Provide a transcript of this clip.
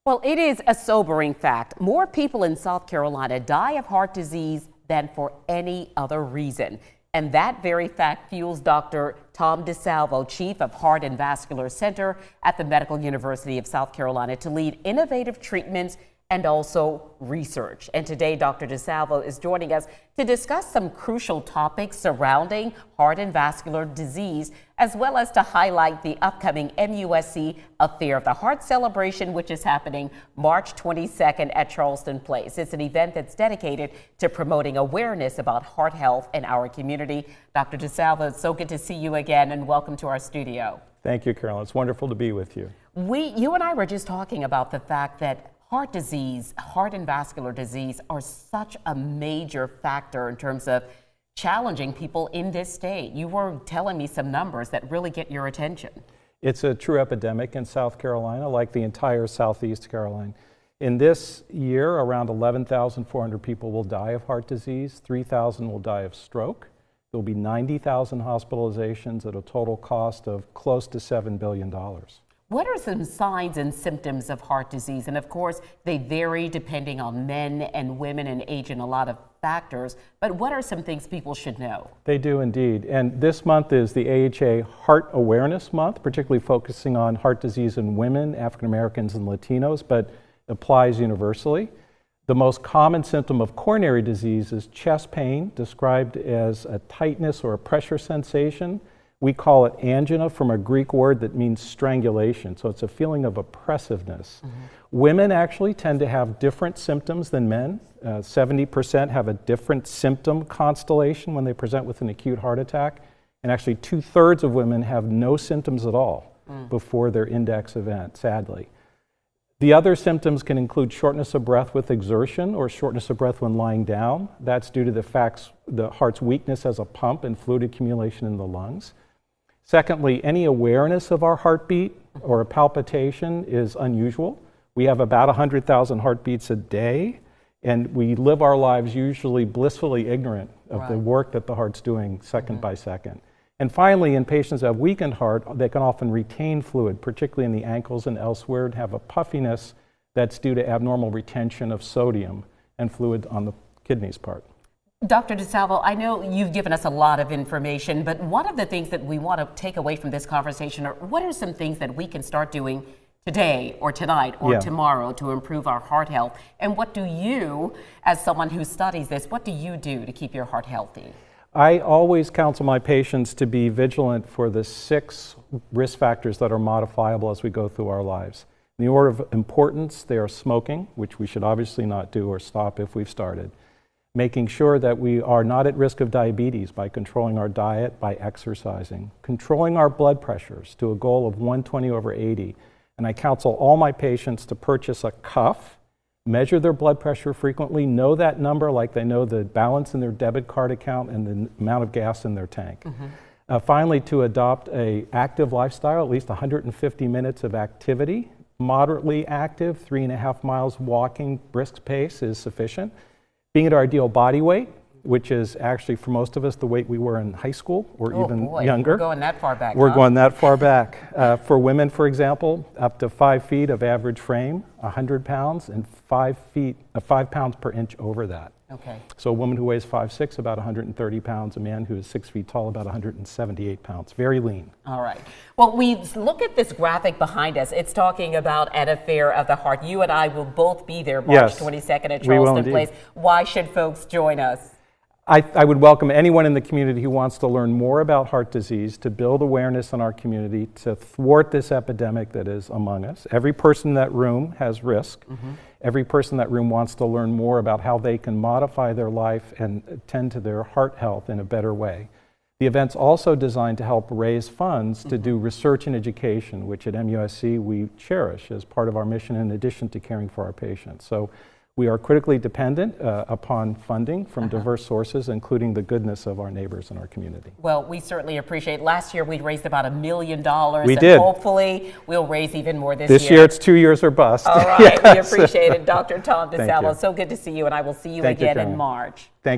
Well, it is a sobering fact. More people in South Carolina die of heart disease than for any other reason. And that very fact fuels Dr. Tom DeSalvo, Chief of Heart and Vascular Center at the Medical University of South Carolina, to lead innovative treatments and also research. And today, Dr. DeSalvo is joining us to discuss some crucial topics surrounding heart and vascular disease, as well as to highlight the upcoming MUSC Affair of the Heart celebration, which is happening March 22nd at Charleston Place. It's an event that's dedicated to promoting awareness about heart health in our community. Dr. DeSalvo, it's so good to see you again, and welcome to our studio. Thank you, Carolyn. It's wonderful to be with you. You and I were just talking about the fact that heart disease, heart and vascular disease are such a major factor in terms of challenging people in this state. You were telling me some numbers that really get your attention. It's a true epidemic in South Carolina, like the entire Southeast Carolina. In this year, around 11,400 people will die of heart disease, 3,000 will die of stroke. There will be 90,000 hospitalizations at a total cost of close to $7 billion. What are some signs and symptoms of heart disease? And of course, they vary depending on men and women and age and a lot of factors. But what are some things people should know? They do indeed. And this month is the AHA Heart Awareness Month, particularly focusing on heart disease in women, African Americans, and Latinos, but applies universally. The most common symptom of coronary disease is chest pain, described as a tightness or a pressure sensation. We call it angina, from a Greek word that means strangulation, so it's a feeling of oppressiveness. Women actually tend to have different symptoms than men. 70% have a different symptom constellation when they present with an acute heart attack, and actually 2/3 of women have no symptoms at all before their index event, sadly. The other symptoms can include shortness of breath with exertion or shortness of breath when lying down. That's due to the heart's weakness as a pump and fluid accumulation in the lungs. Secondly, any awareness of our heartbeat or a palpitation is unusual. We have about 100,000 heartbeats a day, and we live our lives usually blissfully ignorant of the work that the heart's doing second by second. And finally, in patients that have weakened heart, they can often retain fluid, particularly in the ankles and elsewhere, and have a puffiness that's due to abnormal retention of sodium and fluid on the kidneys part. Dr. DeSalvo, I know you've given us a lot of information, but one of the things that we want to take away from this conversation are what are some things that we can start doing today or tonight or tomorrow to improve our heart health? And what do you, as someone who studies this, what do you do to keep your heart healthy? I always counsel my patients to be vigilant for the 6 risk factors that are modifiable as we go through our lives. In the order of importance, they are smoking, which we should obviously not do or stop if we've started. Making sure that we are not at risk of diabetes by controlling our diet, by exercising. Controlling our blood pressures to a goal of 120/80. And I counsel all my patients to purchase a cuff, measure their blood pressure frequently, know that number like they know the balance in their debit card account and the amount of gas in their tank. Finally, to adopt an active lifestyle, at least 150 minutes of activity. Moderately active, 3.5 miles walking, brisk pace is sufficient. Being at our ideal body weight, which is actually for most of us the weight we were in high school or even younger. We're going that far back. We're going that far back. For women, for example, up to 5 feet of average frame, 100 pounds, and 5 pounds per inch over that. Okay. So a woman who weighs 5'6", about 130 pounds, a man who is 6 feet tall, about 178 pounds. Very lean. All right. Well, we look at this graphic behind us. It's talking about an affair of the heart. You and I will both be there March 22nd at Charleston Place. Why should folks join us? I would welcome anyone in the community who wants to learn more about heart disease, to build awareness in our community, to thwart this epidemic that is among us. Every person in that room has risk. Every person in that room wants to learn more about how they can modify their life and tend to their heart health in a better way. The event's also designed to help raise funds to do research and education, which at MUSC we cherish as part of our mission in addition to caring for our patients. So we are critically dependent upon funding from diverse sources, including the goodness of our neighbors in our community. Well, we certainly appreciate it. Last year, we raised about $1 million. We did. Hopefully, we'll raise even more this year. This year, it's 2 years or bust. All right. We appreciate it. Dr. Tom DeSalvo, so good to see you, and I will see you Thank again you, in March. Thank you.